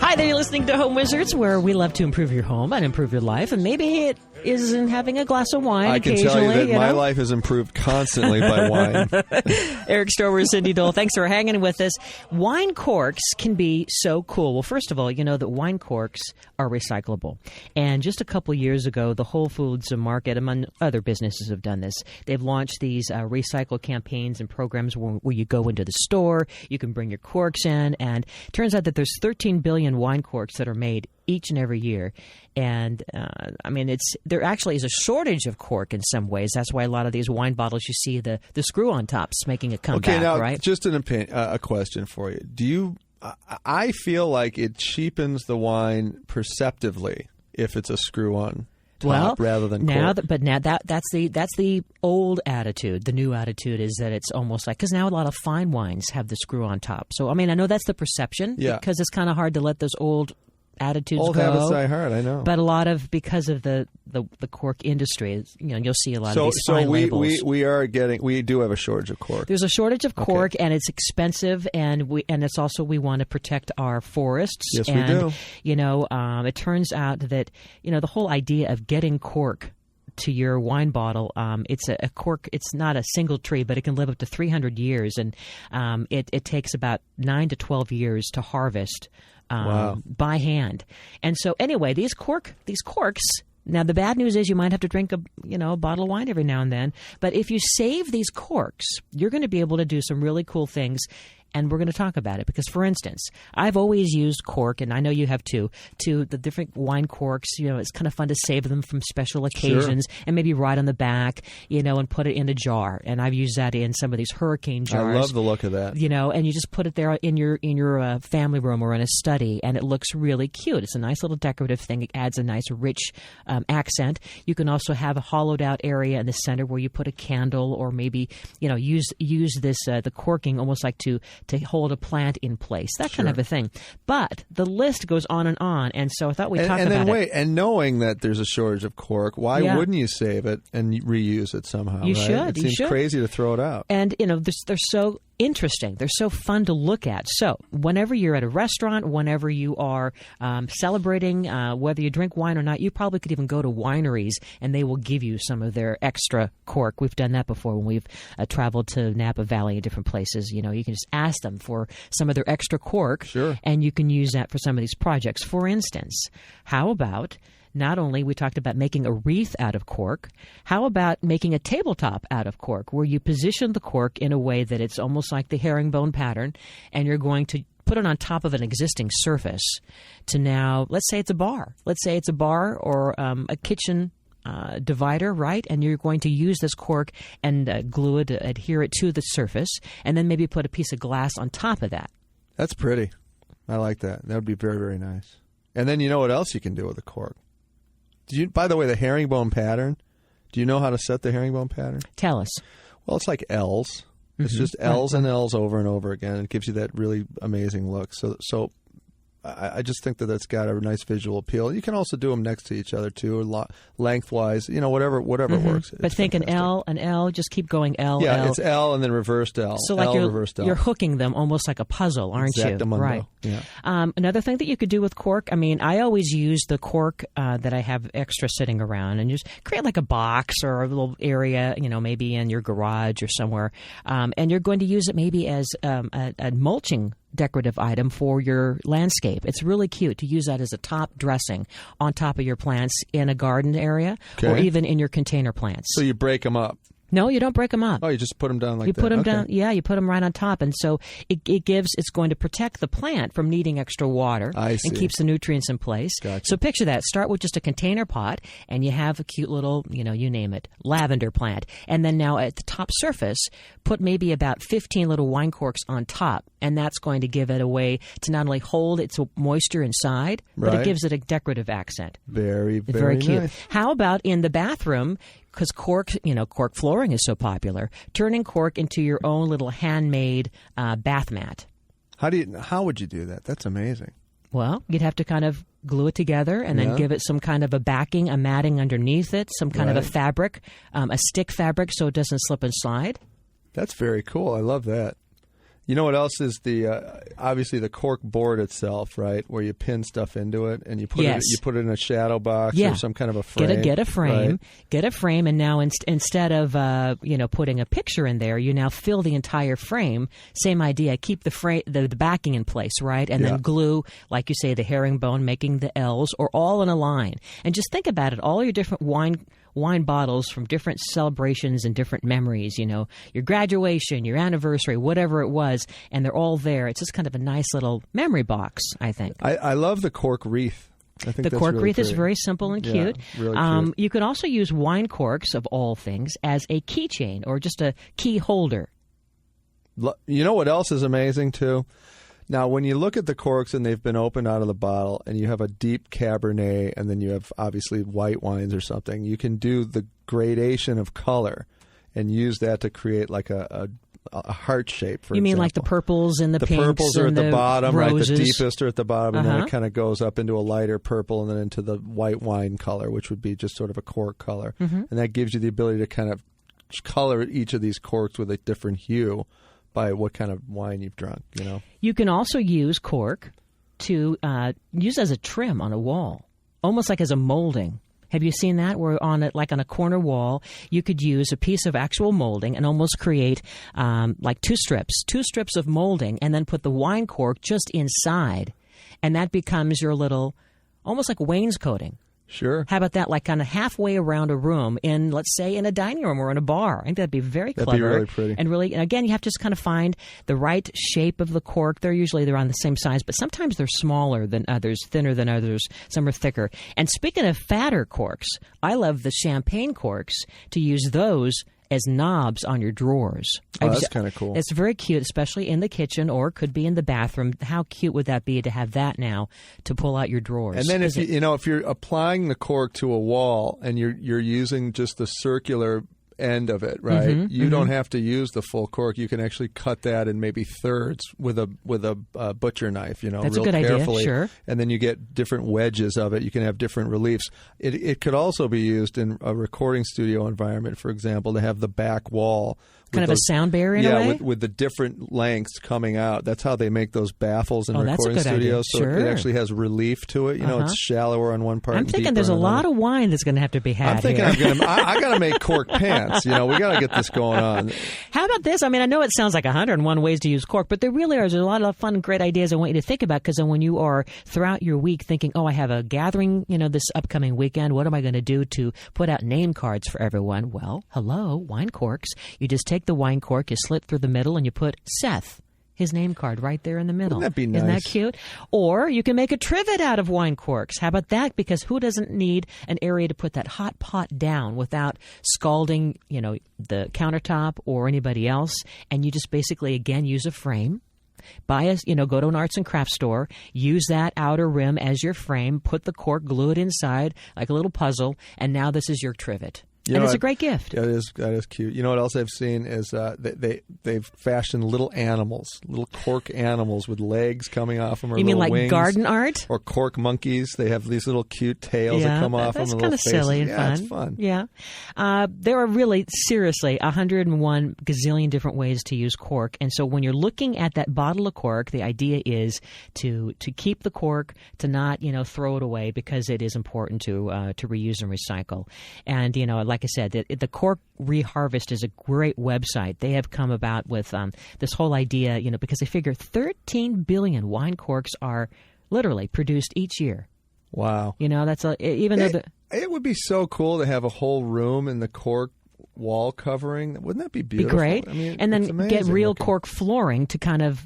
Hi there, you're listening to Home Wizards, where we love to improve your home and improve your life, and maybe it is in having a glass of wine occasionally. I can tell you that my life is improved constantly by wine. Eric Strower, Cindy Dole, thanks for hanging with us. Wine corks can be so cool. Well, first of all, you know that wine corks are recyclable. And just a couple years ago, the Whole Foods market, among other businesses, have done this. They've launched these recycle campaigns and programs where you go into the store, you can bring your corks in, and it turns out that there's 13 billion wine corks that are made each and every year. And, there actually is a shortage of cork in some ways. That's why a lot of these wine bottles, you see the screw-on tops making a comeback, okay, now, right? Just a question for you. I feel like it cheapens the wine perceptively if it's a screw-on top rather than cork. That's the old attitude. The new attitude is that it's almost like, because now a lot of fine wines have the screw-on top. So, I know that's the perception, because it's kind of hard to let those old attitudes old go. Habits die hard, I know. But a lot of, because of the cork industry, you'll see a lot of these fine labels. We do have a shortage of cork. There's a shortage of cork, and it's expensive, and it's also, we want to protect our forests. Yes, we do. It turns out that, the whole idea of getting cork to your wine bottle, it's a cork. It's not a single tree, but it can live up to 300 years, and it takes about 9 to 12 years to harvest by hand. And so anyway, these corks. Now the bad news is you might have to drink a bottle of wine every now and then. But if you save these corks, you're going to be able to do some really cool things. And we're going to talk about it because, for instance, I've always used cork, and I know you have too, the different wine corks. It's kind of fun to save them from special occasions and maybe write on the back, and put it in a jar. And I've used that in some of these hurricane jars. I love the look of that. And you just put it there in your family room or in a study, and it looks really cute. It's a nice little decorative thing. It adds a nice, rich accent. You can also have a hollowed out area in the center where you put a candle, or maybe use this the corking almost like to hold a plant in place, that kind of a thing. But the list goes on, and so I thought we'd talk about it. And knowing that there's a shortage of cork, why wouldn't you save it and reuse it somehow? You right? should. It seems crazy to throw it out. And, they're so interesting. They're so fun to look at. So whenever you're at a restaurant, whenever you are celebrating, whether you drink wine or not, you probably could even go to wineries and they will give you some of their extra cork. We've done that before when we've traveled to Napa Valley and different places. You can just ask them for some of their extra cork, and you can use that for some of these projects. For instance, how about not only we talked about making a wreath out of cork, how about making a tabletop out of cork, where you position the cork in a way that it's almost like the herringbone pattern, and you're going to put it on top of an existing surface to now, let's say it's a bar. Let's say it's a bar or a kitchen divider, right? And you're going to use this cork and glue it, adhere it to the surface, and then maybe put a piece of glass on top of that. That's pretty. I like that. That would be very, very nice. And then you know what else you can do with a cork? By the way, the herringbone pattern, do you know how to set the herringbone pattern? Tell us. Well, it's like L's. It's just L's and L's over and over again. It gives you that really amazing look. So I just think that that's got a nice visual appeal. You can also do them next to each other too, or lengthwise. Whatever works. But think an L. Just keep going L. Yeah, L. It's L and then reversed L. So like you're hooking them almost like a puzzle, aren't you? Right. Yeah. Another thing that you could do with cork. I always use the cork that I have extra sitting around, and just create like a box or a little area, maybe in your garage or somewhere, and you're going to use it maybe as a mulching decorative item for your landscape. It's really cute to use that as a top dressing on top of your plants in a garden area, or even in your container plants. So you break them up. No, you don't break them up. Oh, you just put them down like that. You put them down. Yeah, you put them right on top, and so it's going to protect the plant from needing extra water. I see. And keeps the nutrients in place. Gotcha. So picture that. Start with just a container pot, and you have a cute little, you name it, lavender plant, and then now at the top surface, put maybe about 15 little wine corks on top, and that's going to give it a way to not only hold its moisture inside, but it gives it a decorative accent. Very, very cute. Nice. How about in the bathroom? Because cork flooring is so popular, turning cork into your own little handmade bath mat. How would you do that? That's amazing. Well, you'd have to kind of glue it together and then give it some kind of a backing, a matting underneath it, some kind of a fabric, a stick fabric so it doesn't slip and slide. That's very cool. I love that. You know what else is obviously the cork board itself, right? Where you pin stuff into it and you put it in a shadow box or some kind of a frame. Get a frame. Right? Get a frame, and now instead of putting a picture in there, you now fill the entire frame. Same idea. Keep the backing in place, right? And then glue, like you say, the herringbone, making the L's, or all in a line. And just think about it. All your different wine bottles from different celebrations and different memories, your graduation, your anniversary, whatever it was, and they're all there. It's just kind of a nice little memory box, I think. I love the cork wreath. I think the cork really wreath pretty. is very simple and cute. Really cute. You can also use wine corks, of all things, as a keychain or just a key holder. You know what else is amazing, too? Now, when you look at the corks and they've been opened out of the bottle and you have a deep Cabernet and then you have obviously white wines or something, you can do the gradation of color and use that to create like a heart shape, for example. You mean like the purples and the pinks and the purples are at the bottom, roses. right? The deepest are at the bottom, and then it kind of goes up into a lighter purple and then into the white wine color, which would be just sort of a cork color. Mm-hmm. And that gives you the ability to kind of color each of these corks with a different hue by what kind of wine you've drunk, You can also use cork to use as a trim on a wall, almost like as a molding. Have you seen that? Where on a corner wall, you could use a piece of actual molding and almost create like two strips of molding, and then put the wine cork just inside, and that becomes your little, almost like wainscoting. Sure. How about that? Like kind of halfway around a room in, let's say, in a dining room or in a bar. I think that'd be very clever. That'd be really pretty. And really, again, you have to just kind of find the right shape of the cork. They're around the same size, but sometimes they're smaller than others, thinner than others. Some are thicker. And speaking of fatter corks, I love the champagne corks, to use those as knobs on your drawers. Oh, that's kind of cool. It's very cute, especially in the kitchen, or could be in the bathroom. How cute would that be to have that now to pull out your drawers? And then if you're applying the cork to a wall and you're using just the circular end of it, right? Mm-hmm, you don't have to use the full cork. You can actually cut that in maybe thirds with a butcher knife, That's real a good carefully. idea, sure. And then you get different wedges of it. You can have different reliefs. It could also be used in a recording studio environment, for example, to have the back wall. Kind of a sound barrier in a way? Yeah, with the different lengths coming out. That's how they make those baffles in recording that's a good studios. idea. So Sure. it actually has relief to it. It's shallower on one part. I'm thinking there's a lot of wine that's going to have to be had. I'm thinking here. I got to make cork pants. We got to get this going on. How about this? I mean, I know it sounds like 101 ways to use cork, but there really are. There's a lot of fun, great ideas I want you to think about, because then when you are throughout your week thinking, I have a gathering, this upcoming weekend, what am I going to do to put out name cards for everyone? Well, hello, wine corks. You just take the wine cork, you slit through the middle, and you put Seth, his name card, right there in the middle. Wouldn't that be nice? Isn't that cute? Or you can make a trivet out of wine corks. How about that? Because who doesn't need an area to put that hot pot down without scalding, the countertop or anybody else? And you just basically, again, use a frame. Go to an arts and crafts store, use that outer rim as your frame, put the cork, glue it inside like a little puzzle, and now this is your trivet. And it's a great gift. Yeah, that is cute. You know what else I've seen is they've fashioned little cork animals with legs coming off them, or you mean like wings, garden art? Or cork monkeys. They have these little cute tails that come off them. That's kind of silly and fun. It's fun. Yeah. There are really, seriously, 101 gazillion different ways to use cork. And so when you're looking at that bottle of cork, the idea is to keep the cork, to not, throw it away, because it is important to reuse and recycle. And, like I said, the Cork Reharvest is a great website. They have come about with this whole idea, because they figure 13 billion wine corks are literally produced each year. Wow. That's it would be so cool to have a whole room in the cork wall covering. Wouldn't that be beautiful? Be great. I mean, and then get real cork flooring to kind of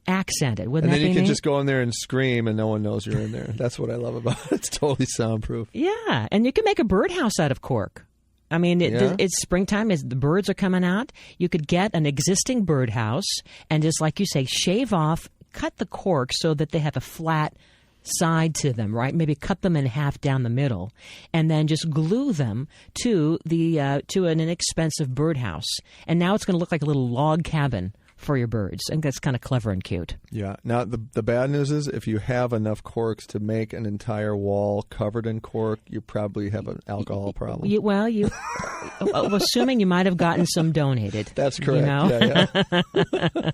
accent it. Wouldn't that be neat? And then you can just go in there and scream and no one knows you're in there. That's what I love about it. It's totally soundproof. Yeah. And you can make a birdhouse out of cork. I mean, it's springtime. The birds are coming out. You could get an existing birdhouse and just, like you say, shave off, cut the cork so that they have a flat side to them, right? Maybe cut them in half down the middle, and then just glue them to an inexpensive birdhouse. And now it's going to look like a little log cabin for your birds. I think that's kind of clever and cute. Yeah. Now, the bad news is if you have enough corks to make an entire wall covered in cork, you probably have an alcohol problem. Assuming you might have gotten some donated. That's correct. You know? Yeah.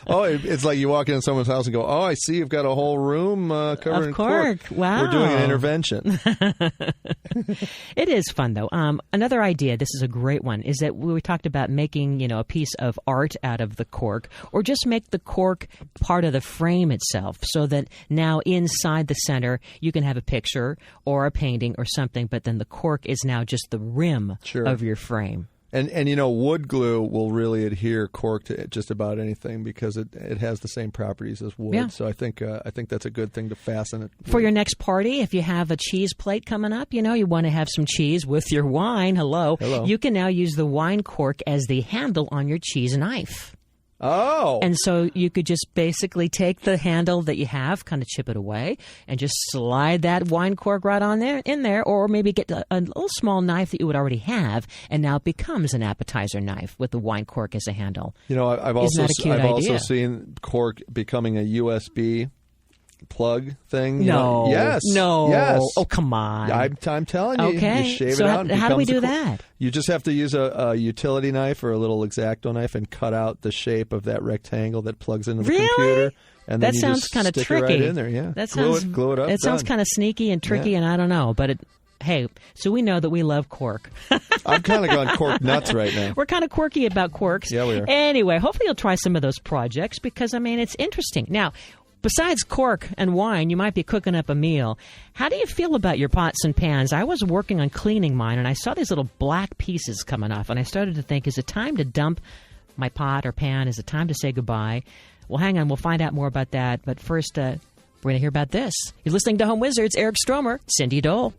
Oh, it's like you walk into someone's house and go, oh, I see you've got a whole room covered in cork. Wow. We're doing an intervention. It is fun, though. Another idea, this is a great one, is that we talked about making, a piece of art out of the cork, or just make the cork part of the frame itself, so that now inside the center you can have a picture or a painting or something, but then the cork is now just the rim of your frame. And wood glue will really adhere cork to just about anything because it has the same properties as wood. Yeah. So I think that's a good thing to fasten it for your next party. If you have a cheese plate coming up, you want to have some cheese with your wine. Hello. You can now use the wine cork as the handle on your cheese knife. Oh. And so you could just basically take the handle that you have, kind of chip it away, and just slide that wine cork right on in there, or maybe get a little small knife that you would already have, and now it becomes an appetizer knife with the wine cork as a handle. I've also seen cork becoming a USB plug thing. No. Yes. No. Yes. Oh, come on. I'm telling you. Okay. You shave so it out. How do we do that? You just have to use a utility knife or a little X-Acto knife and cut out the shape of that rectangle that plugs into the computer. And that then sounds kind of tricky. It right in there. Yeah. That glue it up. It sounds kind of sneaky and tricky, and I don't know, but hey, so we know that we love cork. I'm kind of gone cork nuts right now. We're kind of quirky about corks. Yeah, we are. Anyway, hopefully you'll try some of those projects because, it's interesting. Now, besides cork and wine, you might be cooking up a meal. How do you feel about your pots and pans? I was working on cleaning mine, and I saw these little black pieces coming off, and I started to think, is it time to dump my pot or pan? Is it time to say goodbye? Well, hang on. We'll find out more about that. But first, we're going to hear about this. You're listening to Home Wizards. Eric Stromer, Cindy Dole.